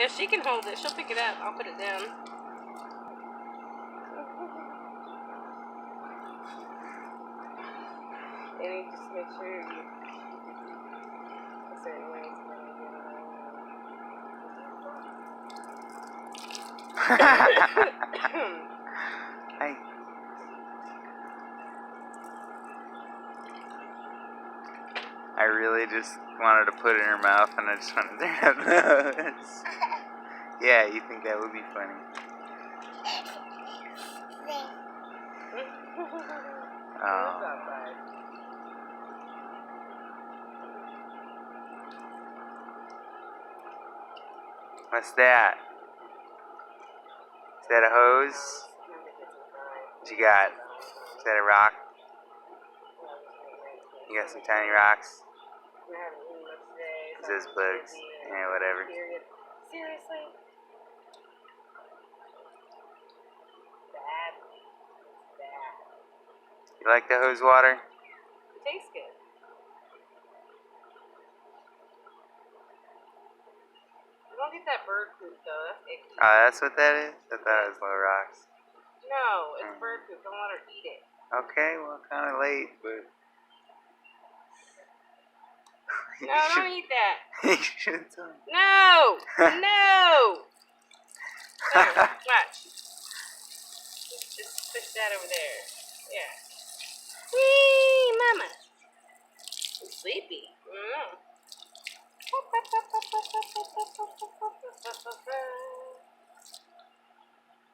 Yeah, she can hold it. She'll pick it up. I'll put it down. And you just make sure you a certain way. Hey. I really just wanted to put it in her mouth, and I just wanted to have those. Yeah, you think that would be funny? Oh. What's that? Is that a hose? What you got? Is that a rock? You got some tiny rocks? It says bugs. Yeah, whatever. Seriously? Bad. You like the hose water? It tastes good. Don't get that bird poop though. That's icky. Oh, that's what that is? I thought it was little rocks. No, it's bird poop. Don't let her eat it. Okay, well, kind of late, but... No, don't eat that. You should tell me. No! No! There, watch. Just push that over there. Yeah. Whee, mama. I'm sleepy. Mm.